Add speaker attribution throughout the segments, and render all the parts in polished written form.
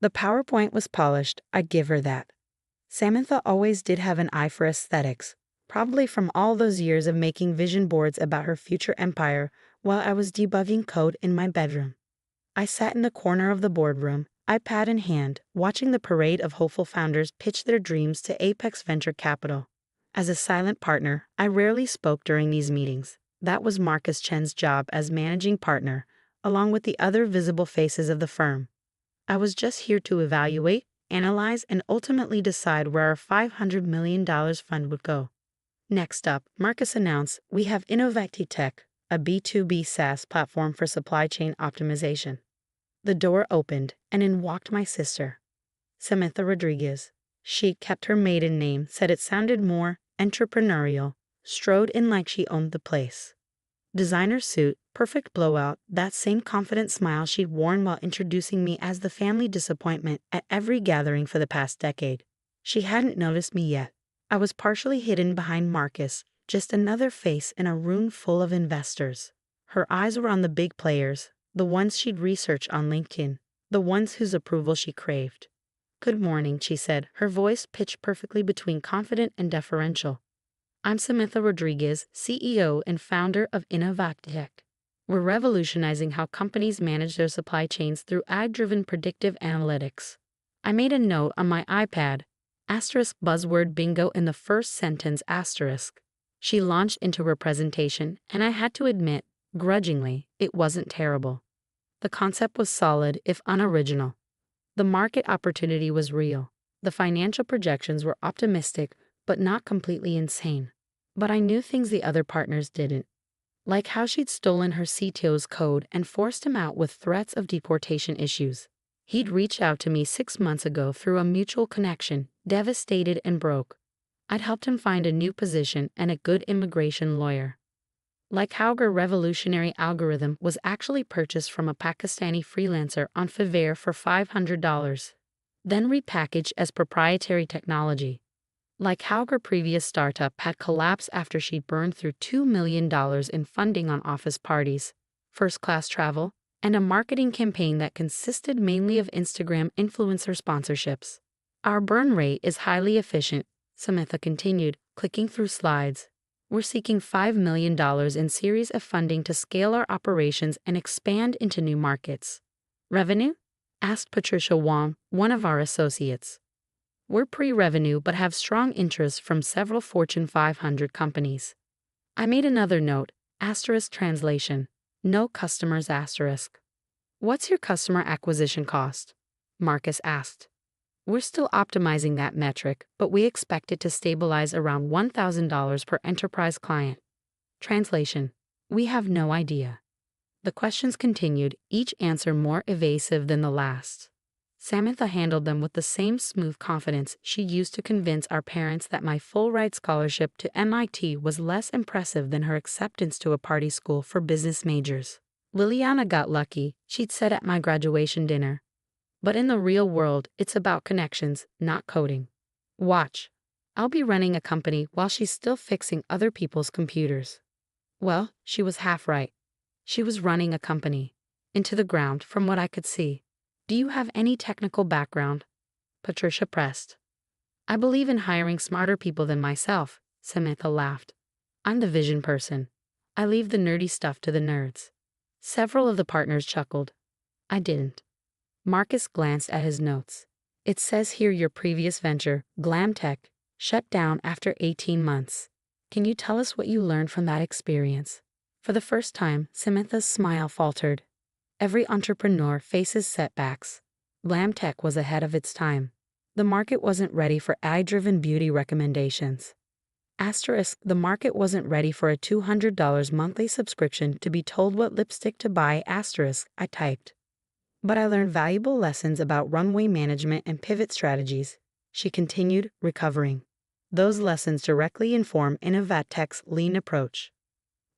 Speaker 1: The PowerPoint was polished, I'd give her that. Samantha always did have an eye for aesthetics, probably from all those years of making vision boards about her future empire while I was debugging code in my bedroom. I sat in the corner of the boardroom, iPad in hand, watching the parade of hopeful founders pitch their dreams to Apex Venture Capital. As a silent partner, I rarely spoke during these meetings. That was Marcus Chen's job as managing partner, along with the other visible faces of the firm. I was just here to evaluate, analyze, and ultimately decide where our $500 million fund would go. Next up, Marcus announced, we have Tech, a B2B SaaS platform for supply chain optimization. The door opened, and in walked my sister, Samantha Rodriguez. She kept her maiden name, said it sounded more entrepreneurial, strode in like she owned the place. Designer suit, perfect blowout, that same confident smile she'd worn while introducing me as the family disappointment at every gathering for the past decade. She hadn't noticed me yet. I was partially hidden behind Marcus, just another face in a room full of investors. Her eyes were on the big players, the ones she'd researched on LinkedIn, the ones whose approval she craved. Good morning, she said, her voice pitched perfectly between confident and deferential. I'm Samantha Rodriguez, CEO and founder of Tech. We're revolutionizing how companies manage their supply chains through ad-driven predictive analytics. I made a note on my iPad, buzzword bingo in the first sentence asterisk. She launched into her presentation, and I had to admit, grudgingly, it wasn't terrible. The concept was solid, if unoriginal. The market opportunity was real. The financial projections were optimistic, but not completely insane. But I knew things the other partners didn't. Like how she'd stolen her CTO's code and forced him out with threats of deportation issues. He'd reached out to me 6 months ago through a mutual connection, devastated and broke. I'd helped him find a new position and a good immigration lawyer. Like how her revolutionary algorithm was actually purchased from a Pakistani freelancer on Fiverr for $500, then repackaged as proprietary technology. Like how her previous startup had collapsed after she'd burned through $2 million in funding on office parties, first-class travel, and a marketing campaign that consisted mainly of Instagram influencer sponsorships. Our burn rate is highly efficient, Samantha continued, clicking through slides. We're seeking $5 million in Series F funding to scale our operations and expand into new markets. Revenue? Asked Patricia Wong, one of our associates. We're pre-revenue but have strong interest from several Fortune 500 companies. I made another note, translation. No customers asterisk. What's your customer acquisition cost? Marcus asked. We're still optimizing that metric, but we expect it to stabilize around $1,000 per enterprise client. Translation. We have no idea. The questions continued, each answer more evasive than the last. Samantha handled them with the same smooth confidence she used to convince our parents that my full-ride scholarship to MIT was less impressive than her acceptance to a party school for business majors. Liliana got lucky, she'd said at my graduation dinner. But in the real world, it's about connections, not coding. Watch. I'll be running a company while she's still fixing other people's computers. Well, she was half right. She was running a company. Into the ground, from what I could see. Do you have any technical background? Patricia pressed. I believe in hiring smarter people than myself, Samantha laughed. I'm the vision person. I leave the nerdy stuff to the nerds. Several of the partners chuckled. I didn't. Marcus glanced at his notes. It says here your previous venture, GlamTech, shut down after 18 months. Can you tell us what you learned from that experience? For the first time, Samantha's smile faltered. Every entrepreneur faces setbacks. GlamTech was ahead of its time. The market wasn't ready for AI-driven beauty recommendations. The market wasn't ready for a $200 monthly subscription to be told what lipstick to buy I typed. But I learned valuable lessons about runway management and pivot strategies, she continued, recovering. Those lessons directly inform Tech's lean approach.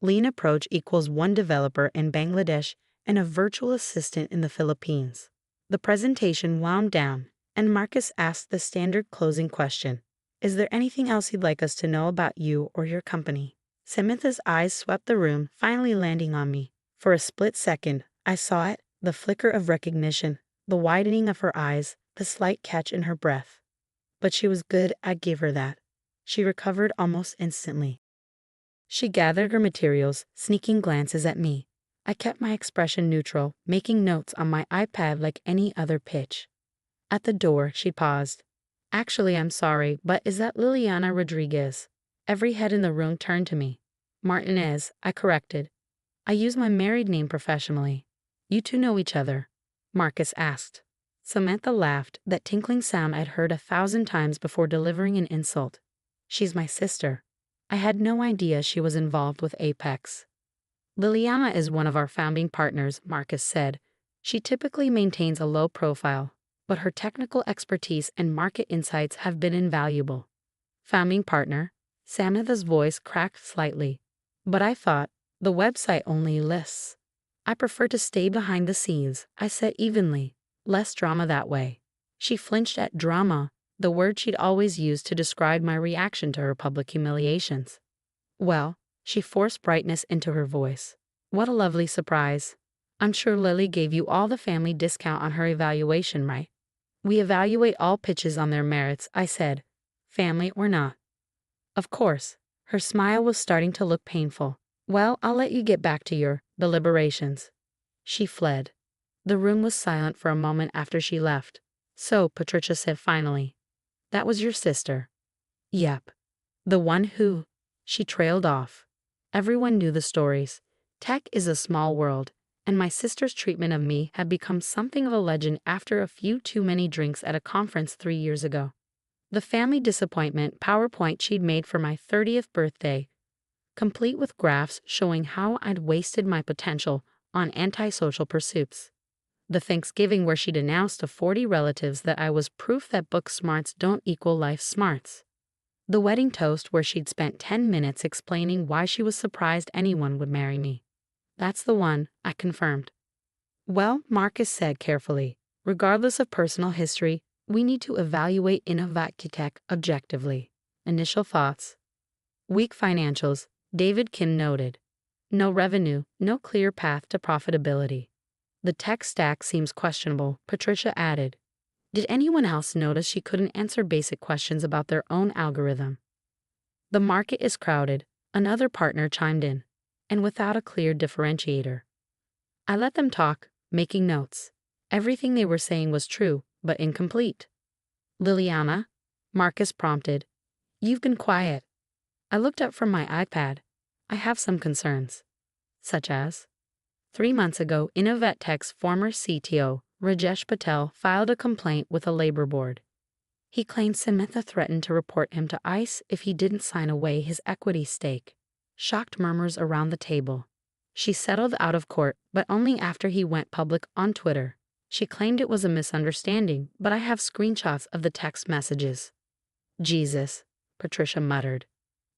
Speaker 1: Lean approach equals one developer in Bangladesh and a virtual assistant in the Philippines. The presentation wound down, and Marcus asked the standard closing question. Is there anything else you'd like us to know about you or your company? Samantha's eyes swept the room, finally landing on me. For a split second, I saw it, the flicker of recognition, the widening of her eyes, the slight catch in her breath. But she was good, I give her that. She recovered almost instantly. She gathered her materials, sneaking glances at me. I kept my expression neutral, making notes on my iPad like any other pitch. At the door, she paused. Actually, I'm sorry, but is that Liliana Rodriguez? Every head in the room turned to me. Martinez, I corrected. I use my married name professionally. You two know each other? Marcus asked. Samantha laughed, that tinkling sound I'd heard 1,000 times before delivering an insult. She's my sister. I had no idea she was involved with Apex. Liliana is one of our founding partners, Marcus said. She typically maintains a low profile, but her technical expertise and market insights have been invaluable. Founding partner? Samantha's voice cracked slightly. But I thought, the website only lists. I prefer to stay behind the scenes, I said evenly. Less drama that way. She flinched at drama, the word she'd always used to describe my reaction to her public humiliations. Well, she forced brightness into her voice. What a lovely surprise. I'm sure Lily gave you all the family discount on her evaluation, right? We evaluate all pitches on their merits, I said, family or not. Of course. Her smile was starting to look painful. Well, I'll let you get back to your deliberations. She fled. The room was silent for a moment after she left. So, Patricia said finally, that was your sister. Yep. The one who... She trailed off. Everyone knew the stories. Tech is a small world, and my sister's treatment of me had become something of a legend after a few too many drinks at a conference 3 years ago. The family disappointment PowerPoint she'd made for my 30th birthday, complete with graphs showing how I'd wasted my potential on antisocial pursuits. The Thanksgiving where she'd announced to 40 relatives that I was proof that book smarts don't equal life smarts. The wedding toast where she'd spent 10 minutes explaining why she was surprised anyone would marry me. That's the one, I confirmed. Well, Marcus said carefully, regardless of personal history, we need to evaluate Innovatech objectively. Initial thoughts. Weak financials, David Kim noted. No revenue, no clear path to profitability. The tech stack seems questionable, Patricia added. Did anyone else notice she couldn't answer basic questions about their own algorithm? The market is crowded, another partner chimed in, and without a clear differentiator. I let them talk, making notes. Everything they were saying was true, but incomplete. Liliana? Marcus prompted. You've been quiet. I looked up from my iPad. I have some concerns. Such as? 3 months ago, Innovatech's former CTO, Rajesh Patel, filed a complaint with a labor board. He claimed Samantha threatened to report him to ICE if he didn't sign away his equity stake. Shocked murmurs around the table. She settled out of court, but only after he went public on Twitter. She claimed it was a misunderstanding, but I have screenshots of the text messages. Jesus, Patricia muttered.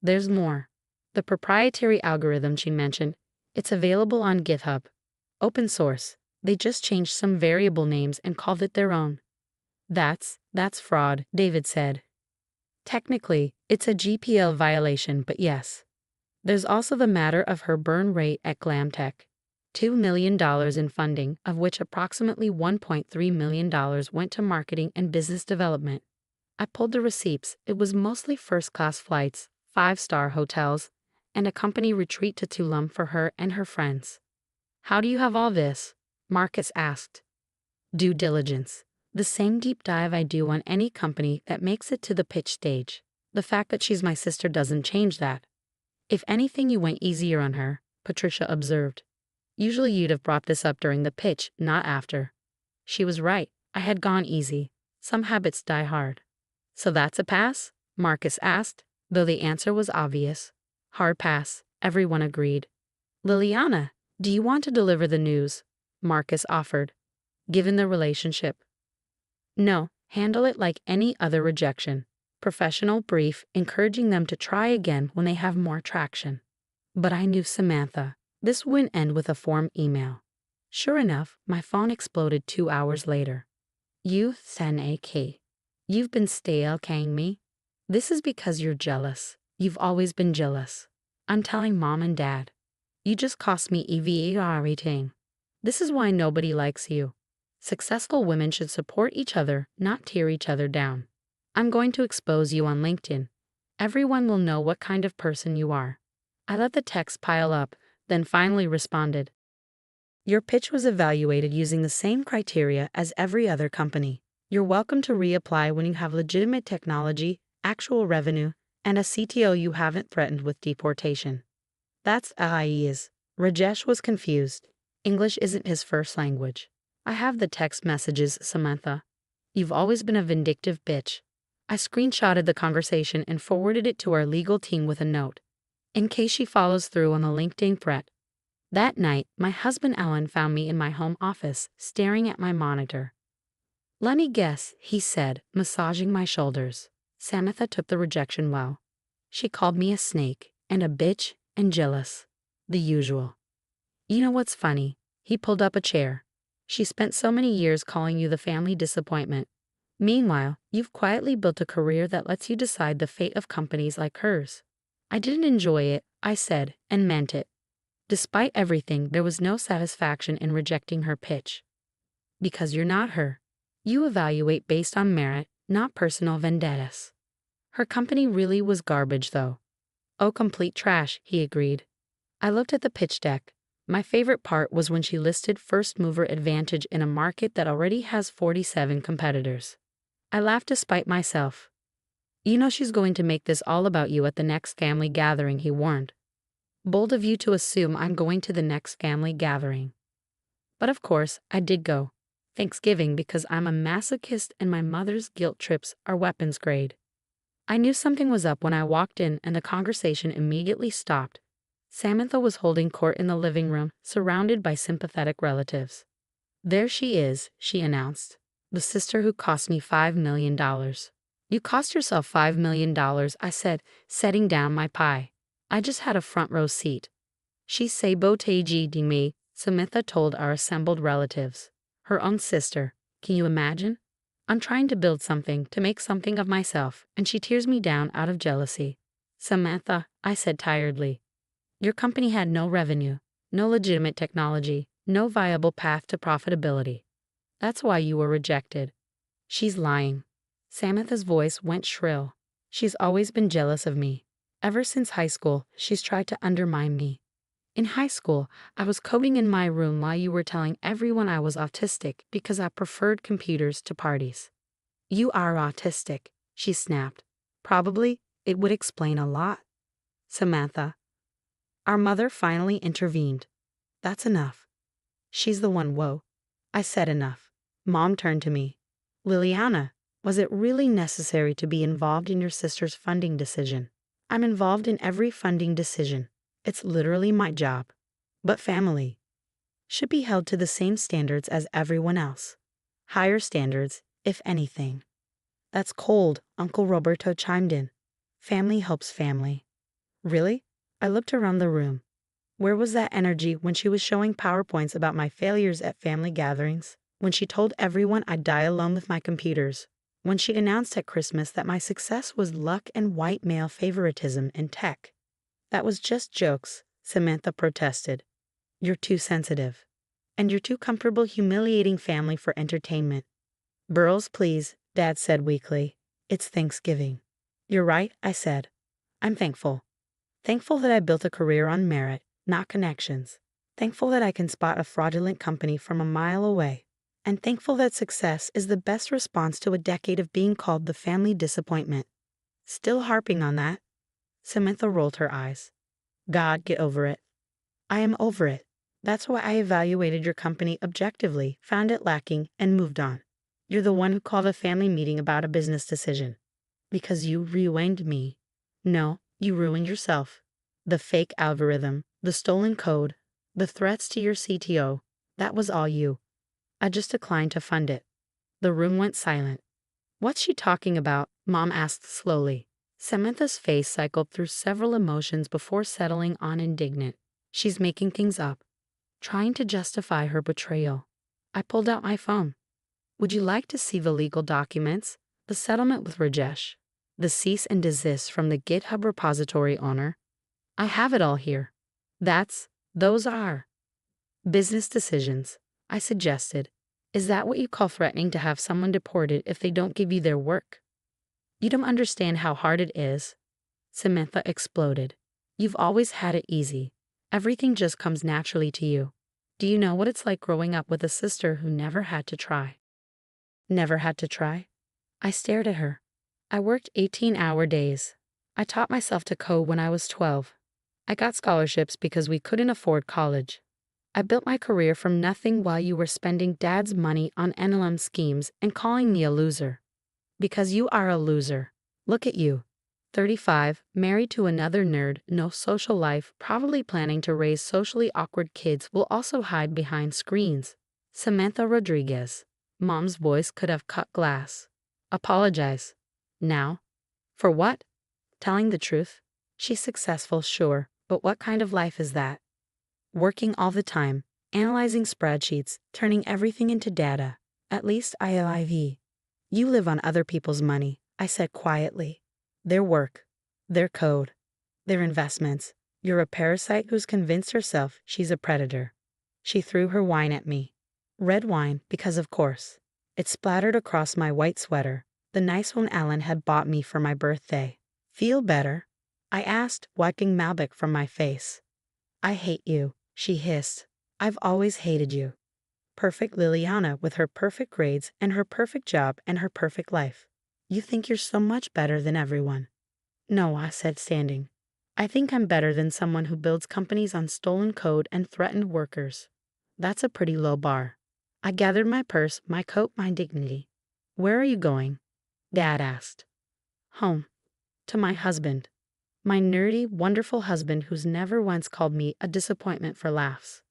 Speaker 1: There's more. The proprietary algorithm she mentioned, it's available on GitHub. Open source. They just changed some variable names and called it their own. That's fraud, David said. Technically, it's a GPL violation, but yes. There's also the matter of her burn rate at GlamTech. $2 million in funding, of which approximately $1.3 million went to marketing and business development. I pulled the receipts. It was mostly first-class flights, 5-star hotels, and a company retreat to Tulum for her and her friends. How do you have all this? Marcus asked. Due diligence. The same deep dive I do on any company that makes it to the pitch stage. The fact that she's my sister doesn't change that. If anything, you went easier on her, Patricia observed. Usually you'd have brought this up during the pitch, not after. She was right. I had gone easy. Some habits die hard. So that's a pass? Marcus asked, though the answer was obvious. Hard pass, everyone agreed. Liliana, do you want to deliver the news? Marcus offered. Given the relationship. No, handle it like any other rejection. Professional brief, encouraging them to try again when they have more traction. But I knew Samantha. This wouldn't end with a form email. Sure enough, my phone exploded 2 hours later. You, Sen-A-K. You've been stalking me. This is because you're jealous. You've always been jealous. I'm telling Mom and Dad. You just cost me EVA rating. This is why nobody likes you. Successful women should support each other, not tear each other down. I'm going to expose you on LinkedIn. Everyone will know what kind of person you are. I let the text pile up, then finally responded. Your pitch was evaluated using the same criteria as every other company. You're welcome to reapply when you have legitimate technology, actual revenue, and a CTO you haven't threatened with deportation. That's AI's. Rajesh was confused. English isn't his first language. I have the text messages, Samantha. You've always been a vindictive bitch. I screenshotted the conversation and forwarded it to our legal team with a note, in case she follows through on the LinkedIn threat. That night, my husband Alan found me in my home office, staring at my monitor. Let me guess, he said, massaging my shoulders. Samantha took the rejection well. She called me a snake, and a bitch, and jealous. The usual. You know what's funny? He pulled up a chair. She spent so many years calling you the family disappointment. Meanwhile, you've quietly built a career that lets you decide the fate of companies like hers. I didn't enjoy it, I said, and meant it. Despite everything, there was no satisfaction in rejecting her pitch. Because you're not her. You evaluate based on merit, not personal vendettas. Her company really was garbage, though. Oh, complete trash, he agreed. I looked at the pitch deck. My favorite part was when she listed first mover advantage in a market that already has 47 competitors. I laughed despite myself. You know she's going to make this all about you at the next family gathering, he warned. Bold of you to assume I'm going to the next family gathering. But of course, I did go. Thanksgiving because I'm a masochist and my mother's guilt trips are weapons grade. I knew something was up when I walked in and the conversation immediately stopped. Samantha was holding court in the living room, surrounded by sympathetic relatives. There she is, she announced. The sister who cost me $5 million. You cost yourself $5 million, I said, setting down my pie. I just had a front row seat. She sabotaged me, Samantha told our assembled relatives. Her own sister. Can you imagine? I'm trying to build something, to make something of myself, and she tears me down out of jealousy. Samantha, I said tiredly. Your company had no revenue, no legitimate technology, no viable path to profitability. That's why you were rejected. She's lying. Samantha's voice went shrill. She's always been jealous of me. Ever since high school, she's tried to undermine me. In high school, I was coding in my room while you were telling everyone I was autistic because I preferred computers to parties. You are autistic, she snapped. Probably, it would explain a lot. Samantha. Our mother finally intervened. That's enough. She's the one, whoa. I said enough. Mom turned to me. Liliana, was it really necessary to be involved in your sister's funding decision? I'm involved in every funding decision. It's literally my job. But family should be held to the same standards as everyone else. Higher standards, if anything. That's cold, Uncle Roberto chimed in. Family helps family. Really? I looked around the room. Where was that energy when she was showing PowerPoints about my failures at family gatherings? When she told everyone I'd die alone with my computers? When she announced at Christmas that my success was luck and white male favoritism in tech? That was just jokes, Samantha protested. You're too sensitive. And you're too comfortable humiliating family for entertainment. Burls, please, Dad said weakly. It's Thanksgiving. You're right, I said. I'm thankful. Thankful that I built a career on merit, not connections. Thankful that I can spot a fraudulent company from a mile away. And thankful that success is the best response to a decade of being called the family disappointment. Still harping on that? Samantha rolled her eyes. God, get over it. I am over it. That's why I evaluated your company objectively, found it lacking, and moved on. You're the one who called a family meeting about a business decision. Because you ruined me. No, you ruined yourself. The fake algorithm, the stolen code, the threats to your CTO, that was all you. I just declined to fund it. The room went silent. What's she talking about? Mom asked slowly. Samantha's face cycled through several emotions before settling on indignant. She's making things up. Trying to justify her betrayal. I pulled out my phone. Would you like to see the legal documents? The settlement with Rajesh? The cease and desist from the GitHub repository owner? I have it all here. Those are business decisions, I suggested. Is that what you call threatening to have someone deported if they don't give you their work? You don't understand how hard it is. Samantha exploded. You've always had it easy. Everything just comes naturally to you. Do you know what it's like growing up with a sister who never had to try? Never had to try? I stared at her. I worked 18-hour days. I taught myself to code when I was 12. I got scholarships because we couldn't afford college. I built my career from nothing while you were spending Dad's money on NLM schemes and calling me a loser. Because you are a loser. Look at you. 35, married to another nerd, no social life, probably planning to raise socially awkward kids will also hide behind screens. Samantha Rodriguez. Mom's voice could have cut glass. Apologize. Now? For what? Telling the truth? She's successful, sure, but what kind of life is that? Working all the time, analyzing spreadsheets, turning everything into data. At least I live. You live on other people's money, I said quietly. Their work, their code, their investments. You're a parasite who's convinced herself she's a predator. She threw her wine at me. Red wine, because of course. It splattered across my white sweater, the nice one Alan had bought me for my birthday. Feel better? I asked, wiping Malbec from my face. I hate you, she hissed. I've always hated you. Perfect Liliana with her perfect grades and her perfect job and her perfect life. You think you're so much better than everyone. No, I said, standing. I think I'm better than someone who builds companies on stolen code and threatened workers. That's a pretty low bar. I gathered my purse, my coat, my dignity. Where are you going? Dad asked. Home. To my husband. My nerdy, wonderful husband who's never once called me a disappointment for laughs.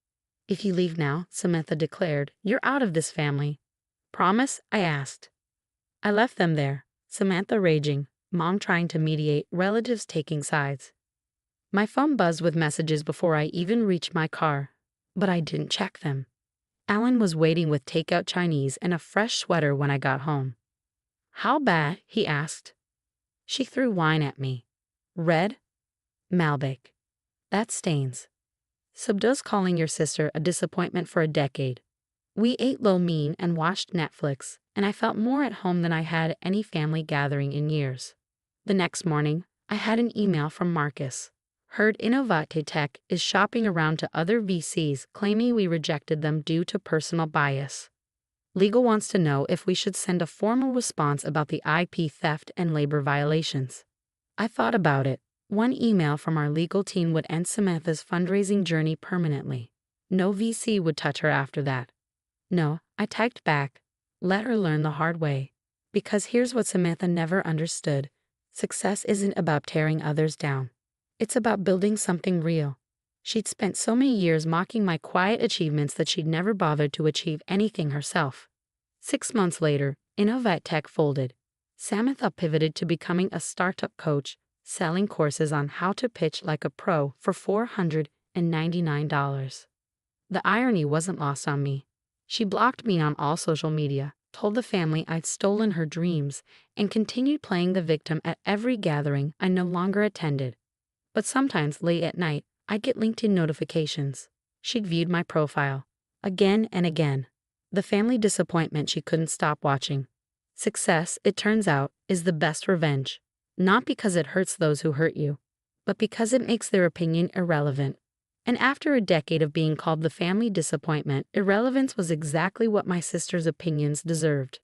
Speaker 1: If you leave now, Samantha declared, you're out of this family. Promise? I asked. I left them there. Samantha raging, Mom trying to mediate, relatives taking sides. My phone buzzed with messages before I even reached my car, but I didn't check them. Alan was waiting with takeout Chinese and a fresh sweater when I got home. How bad? He asked. She threw wine at me. Red? Malbec. That stains. Subdo's calling your sister a disappointment for a decade. We ate lo mein and watched Netflix, and I felt more at home than I had at any family gathering in years. The next morning, I had an email from Marcus. Heard Innovate Tech is shopping around to other VCs claiming we rejected them due to personal bias. Legal wants to know if we should send a formal response about the IP theft and labor violations. I thought about it. One email from our legal team would end Samantha's fundraising journey permanently. No VC would touch her after that. No, I typed back. Let her learn the hard way. Because here's what Samantha never understood. Success isn't about tearing others down. It's about building something real. She'd spent so many years mocking my quiet achievements that she'd never bothered to achieve anything herself. 6 months later, Innovate Tech folded. Samantha pivoted to becoming a startup coach, selling courses on how to pitch like a pro for $499. The irony wasn't lost on me. She blocked me on all social media, told the family I'd stolen her dreams, and continued playing the victim at every gathering I no longer attended. But sometimes late at night, I'd get LinkedIn notifications. She'd viewed my profile. Again and again. The family disappointment she couldn't stop watching. Success, it turns out, is the best revenge. Not because it hurts those who hurt you, but because it makes their opinion irrelevant. And after a decade of being called the family disappointment, irrelevance was exactly what my sister's opinions deserved.